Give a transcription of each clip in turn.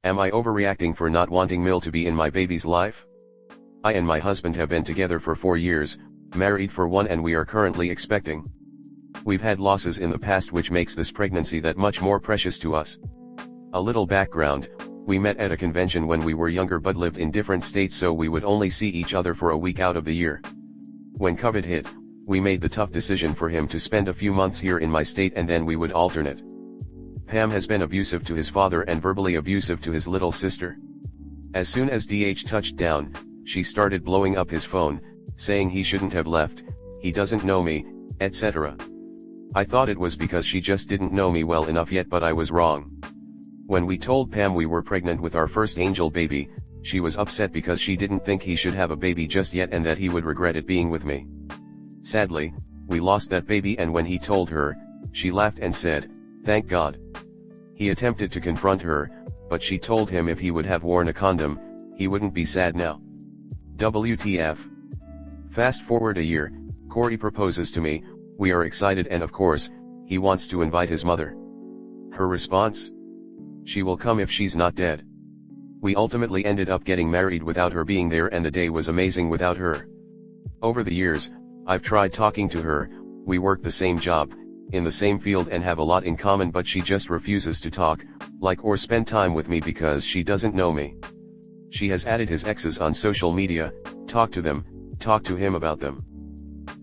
Am I overreacting for not wanting Mill to be in my baby's life? I and my husband have been together for 4 years, married for 1, and we are currently expecting. We've had losses in the past which makes this pregnancy that much more precious to us. A little background, we met at a convention when we were younger but lived in different states, so we would only see each other for a week out of the year. When COVID hit, we made the tough decision for him to spend a few months here in my state and then we would alternate. Pam has been abusive to his father and verbally abusive to his little sister. As soon as DH touched down, she started blowing up his phone, saying he shouldn't have left, he doesn't know me, etc. I thought it was because she just didn't know me well enough yet, but I was wrong. When we told Pam we were pregnant with our first angel baby, she was upset because she didn't think he should have a baby just yet and that he would regret it being with me. Sadly, we lost that baby, and when he told her, she laughed and said, "Thank God." He attempted to confront her, but she told him if he would have worn a condom, he wouldn't be sad now. WTF. Fast forward a year, Corey proposes to me, we are excited and of course, he wants to invite his mother. Her response? She will come if she's not dead. We ultimately ended up getting married without her being there, and the day was amazing without her. Over the years, I've tried talking to her, we work the same job, in the same field and have a lot in common, but she just refuses to talk, like or spend time with me because she doesn't know me. She has added his exes on social media, talk to them, talk to him about them.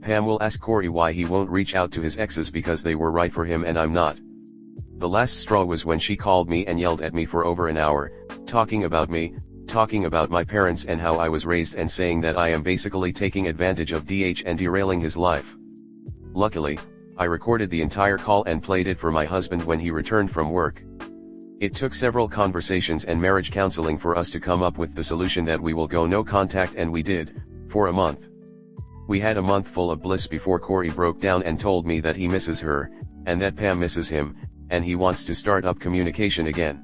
Pam will ask Corey why he won't reach out to his exes because they were right for him and I'm not. The last straw was when she called me and yelled at me for over an hour, talking about me, talking about my parents and how I was raised, and saying that I am basically taking advantage of DH and derailing his life. Luckily, I recorded the entire call and played it for my husband when he returned from work. It took several conversations and marriage counseling for us to come up with the solution that we will go no contact, and we did, for a month. We had a month full of bliss before Corey broke down and told me that he misses her, and that Pam misses him, and he wants to start up communication again.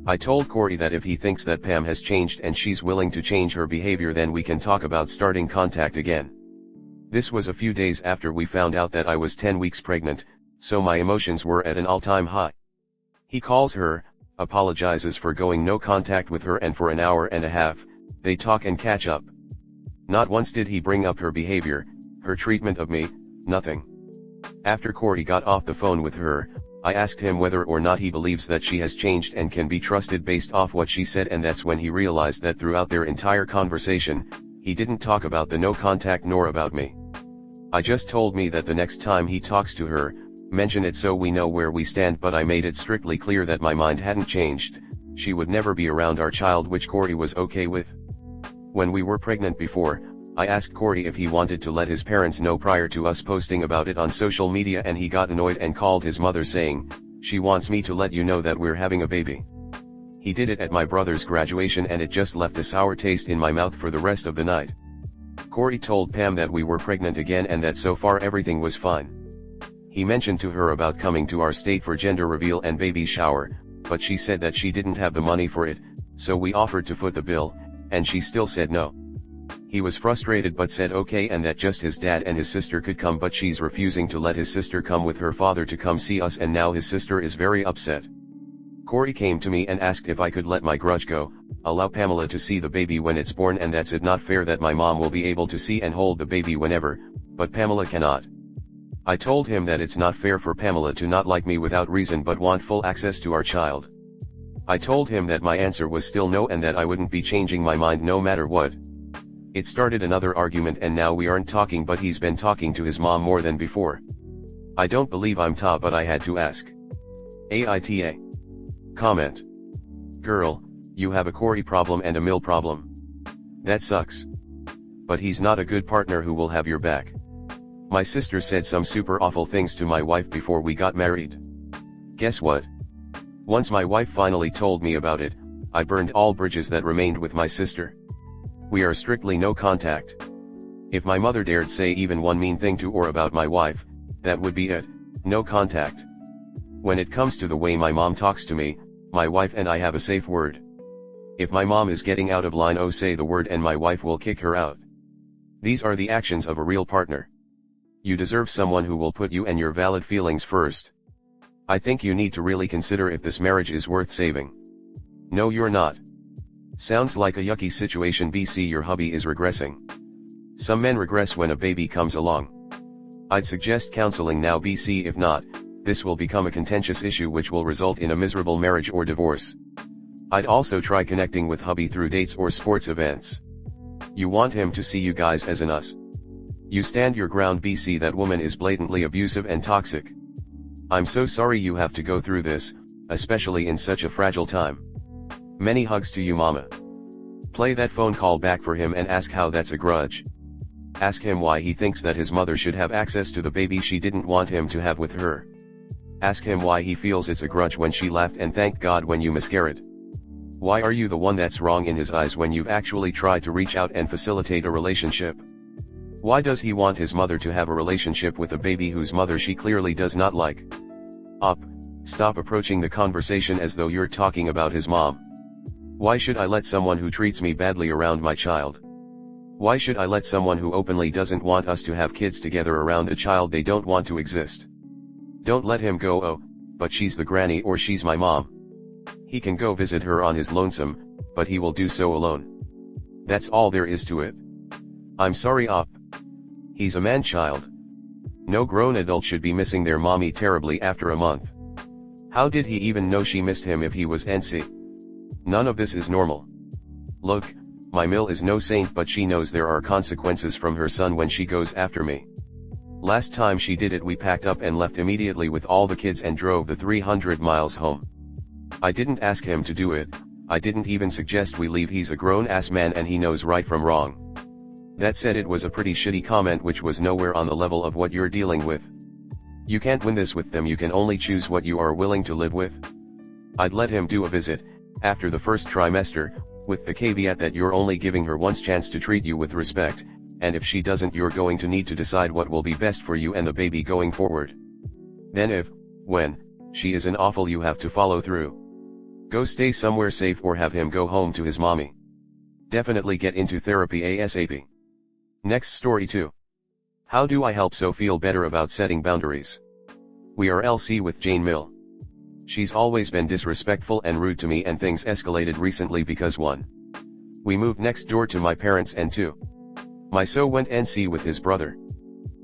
I told Corey that if he thinks that Pam has changed and she's willing to change her behavior, then we can talk about starting contact again. This was a few days after we found out that I was 10 weeks pregnant, so my emotions were at an all-time high. He calls her, apologizes for going no contact with her, and for an hour and a half, they talk and catch up. Not once did he bring up her behavior, her treatment of me, nothing. After Corey got off the phone with her, I asked him whether or not he believes that she has changed and can be trusted based off what she said, and that's when he realized that throughout their entire conversation, he didn't talk about the no contact nor about me. I just told me that the next time he talks to her, mention it so we know where we stand, but I made it strictly clear that my mind hadn't changed, she would never be around our child, which Corey was okay with. When we were pregnant before, I asked Corey if he wanted to let his parents know prior to us posting about it on social media, and he got annoyed and called his mother saying, "She wants me to let you know that we're having a baby." He did it at my brother's graduation and it just left a sour taste in my mouth for the rest of the night. Corey told Pam that we were pregnant again and that so far everything was fine. He mentioned to her about coming to our state for gender reveal and baby shower, but she said that she didn't have the money for it, so we offered to foot the bill, and she still said no. He was frustrated but said okay, and that just his dad and his sister could come, but she's refusing to let his sister come with her father to come see us, and now his sister is very upset. Corey came to me and asked if I could let my grudge go, allow Pamela to see the baby when it's born, and that's it, not fair that my mom will be able to see and hold the baby whenever, but Pamela cannot. I told him that it's not fair for Pamela to not like me without reason but want full access to our child. I told him that my answer was still no and that I wouldn't be changing my mind no matter what. It started another argument and now we aren't talking, but he's been talking to his mom more than before. I don't believe I'm ta, but I had to ask. AITA. Comment. Girl, you have a Corey problem and a Mill problem. That sucks. But he's not a good partner who will have your back. My sister said some super awful things to my wife before we got married. Guess what? Once my wife finally told me about it, I burned all bridges that remained with my sister. We are strictly no contact. If my mother dared say even one mean thing to or about my wife, that would be it, no contact. When it comes to the way my mom talks to me, my wife and I have a safe word. If my mom is getting out of line, oh say the word and my wife will kick her out. These are the actions of a real partner. You deserve someone who will put you and your valid feelings first. I think you need to really consider if this marriage is worth saving. No, you're not. Sounds like a yucky situation. BC, your hubby is regressing. Some men regress when a baby comes along. I'd suggest counseling now. BC, if not, this will become a contentious issue which will result in a miserable marriage or divorce. I'd also try connecting with hubby through dates or sports events. You want him to see you guys as an us. You stand your ground. BC, that woman is blatantly abusive and toxic. I'm so sorry you have to go through this, especially in such a fragile time. Many hugs to you, mama. Play that phone call back for him and ask how that's a grudge. Ask him why he thinks that his mother should have access to the baby she didn't want him to have with her. Ask him why he feels it's a grudge when she laughed and thanked God when you miscarried. Why are you the one that's wrong in his eyes when you've actually tried to reach out and facilitate a relationship? Why does he want his mother to have a relationship with a baby whose mother she clearly does not like? Stop approaching the conversation as though you're talking about his mom. Why should I let someone who treats me badly around my child? Why should I let someone who openly doesn't want us to have kids together around a child they don't want to exist? Don't let him go, oh, but she's the granny or she's my mom. He can go visit her on his lonesome, but he will do so alone. That's all there is to it. I'm sorry, He's a man-child. No grown adult should be missing their mommy terribly after a month. How did he even know she missed him if he was NC? None of this is normal. Look, my Mill is no saint, but she knows there are consequences from her son when she goes after me. Last time she did it, we packed up and left immediately with all the kids and drove the 300 miles home. I didn't ask him to do it, I didn't even suggest we leave. He's a grown-ass man and he knows right from wrong. That said, it was a pretty shitty comment which was nowhere on the level of what you're dealing with. You can't win this with them, you can only choose what you are willing to live with. I'd let him do a visit, after the first trimester, with the caveat that you're only giving her one chance to treat you with respect, and if she doesn't, you're going to need to decide what will be best for you and the baby going forward. Then when she is an awful, you have to follow through. Go stay somewhere safe or have him go home to his mommy. Definitely get into therapy ASAP. Next story 2. How do I help So feel better about setting boundaries? We are LC with Jane Mill. She's always been disrespectful and rude to me, and things escalated recently because 1. We moved next door to my parents, and 2. My So went NC with his brother.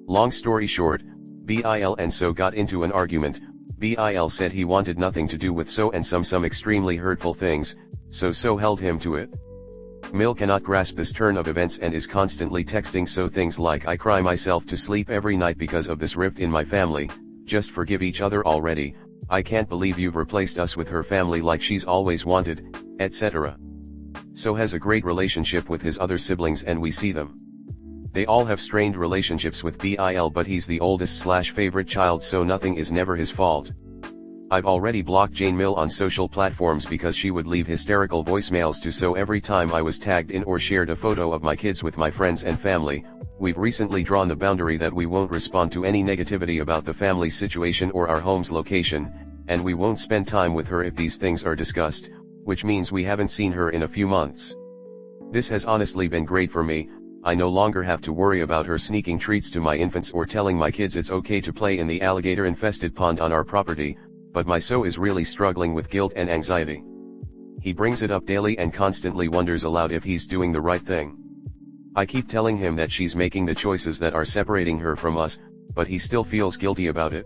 Long story short, Bil and So got into an argument. Bil said he wanted nothing to do with So and some extremely hurtful things, so held him to it. Mill cannot grasp this turn of events and is constantly texting So things like, I cry myself to sleep every night because of this rift in my family, just forgive each other already, I can't believe you've replaced us with her family like she's always wanted, etc. So has a great relationship with his other siblings and we see them. They all have strained relationships with Bil, but he's the oldest/favorite child, so nothing is never his fault. I've already blocked Jane Mill on social platforms because she would leave hysterical voicemails to So every time I was tagged in or shared a photo of my kids with my friends and family. We've recently drawn the boundary that we won't respond to any negativity about the family situation or our home's location, and we won't spend time with her if these things are discussed, which means we haven't seen her in a few months. This has honestly been great for me. I no longer have to worry about her sneaking treats to my infants or telling my kids it's okay to play in the alligator-infested pond on our property, but my So is really struggling with guilt and anxiety. He brings it up daily and constantly wonders aloud if he's doing the right thing. I keep telling him that she's making the choices that are separating her from us, but he still feels guilty about it.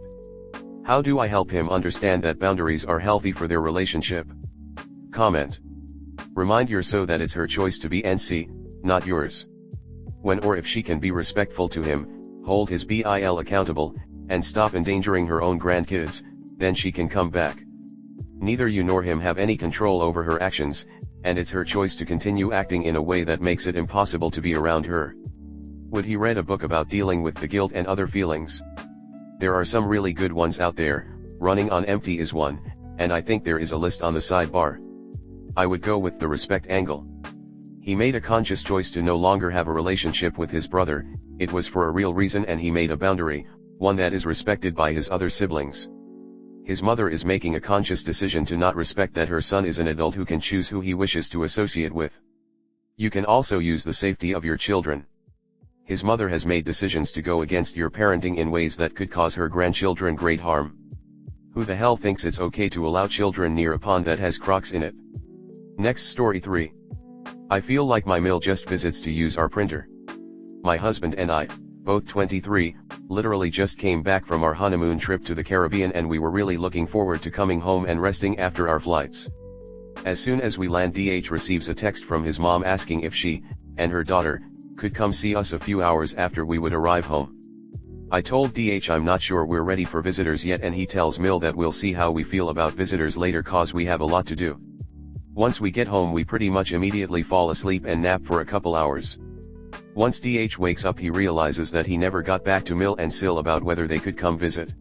How do I help him understand that boundaries are healthy for their relationship? Comment. Remind your So that it's her choice to be NC, not yours. When or if she can be respectful to him, hold his Bil accountable, and stop endangering her own grandkids, then she can come back. Neither you nor him have any control over her actions, and it's her choice to continue acting in a way that makes it impossible to be around her. Would he read a book about dealing with the guilt and other feelings? There are some really good ones out there. Running on Empty is one, and I think there is a list on the sidebar. I would go with the respect angle. He made a conscious choice to no longer have a relationship with his brother. It was for a real reason, and he made a boundary, one that is respected by his other siblings. His mother is making a conscious decision to not respect that her son is an adult who can choose who he wishes to associate with. You can also use the safety of your children. His mother has made decisions to go against your parenting in ways that could cause her grandchildren great harm. Who the hell thinks it's okay to allow children near a pond that has crocs in it? Next story 3. I feel like my Mill just visits to use our printer. My husband and I, both 23, literally just came back from our honeymoon trip to the Caribbean and we were really looking forward to coming home and resting after our flights. As soon as we land, DH receives a text from his mom asking if she, and her daughter, could come see us a few hours after we would arrive home. I told DH I'm not sure we're ready for visitors yet, and he tells Mill that we'll see how we feel about visitors later cause we have a lot to do. Once we get home we pretty much immediately fall asleep and nap for a couple hours. Once DH wakes up he realizes that he never got back to Mill and Sil about whether they could come visit.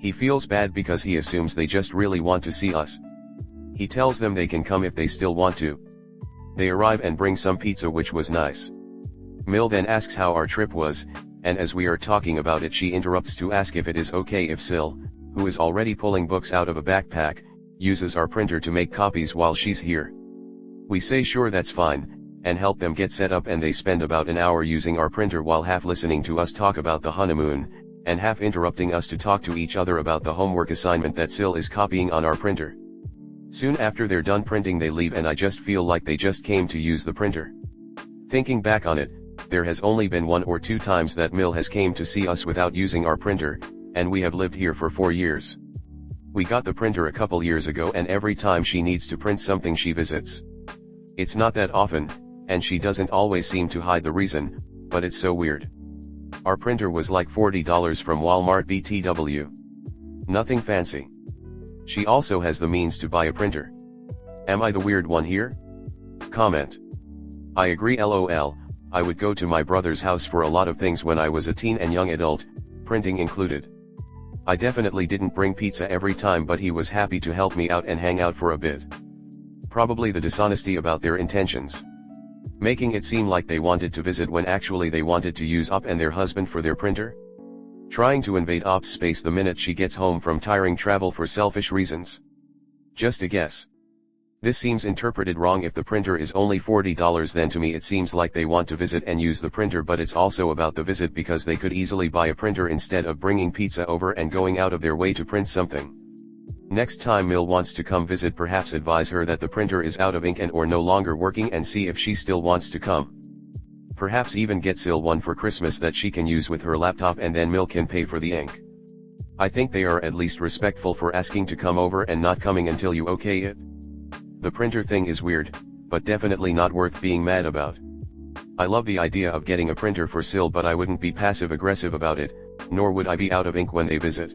He feels bad because he assumes they just really want to see us. He tells them they can come if they still want to. They arrive and bring some pizza, which was nice. Mill then asks how our trip was, and as we are talking about it she interrupts to ask if it is okay if Sil, who is already pulling books out of a backpack, uses our printer to make copies while she's here. We say sure, that's fine, and help them get set up, and they spend about an hour using our printer while half listening to us talk about the honeymoon, and half interrupting us to talk to each other about the homework assignment that Sil is copying on our printer. Soon after they're done printing they leave, and I just feel like they just came to use the printer. Thinking back on it, there has only been 1 or 2 times that Mill has came to see us without using our printer, and we have lived here for 4 years. We got the printer a couple years ago and every time she needs to print something she visits. It's not that often, and she doesn't always seem to hide the reason, but it's so weird. Our printer was like $40 from Walmart BTW. Nothing fancy. She also has the means to buy a printer. Am I the weird one here? Comment. I agree, LOL, I would go to my brother's house for a lot of things when I was a teen and young adult, printing included. I definitely didn't bring pizza every time, but he was happy to help me out and hang out for a bit. Probably the dishonesty about their intentions. Making it seem like they wanted to visit when actually they wanted to use Op and their husband for their printer. Trying to invade Op's space the minute she gets home from tiring travel for selfish reasons. Just a guess. This seems interpreted wrong. If the printer is only $40, then to me it seems like they want to visit and use the printer, but it's also about the visit because they could easily buy a printer instead of bringing pizza over and going out of their way to print something. Next time Mill wants to come visit, perhaps advise her that the printer is out of ink and or no longer working and see if she still wants to come. Perhaps even get Sil one for Christmas that she can use with her laptop and then Mill can pay for the ink. I think they are at least respectful for asking to come over and not coming until you okay it. The printer thing is weird, but definitely not worth being mad about. I love the idea of getting a printer for Sil, but I wouldn't be passive aggressive about it, nor would I be out of ink when they visit.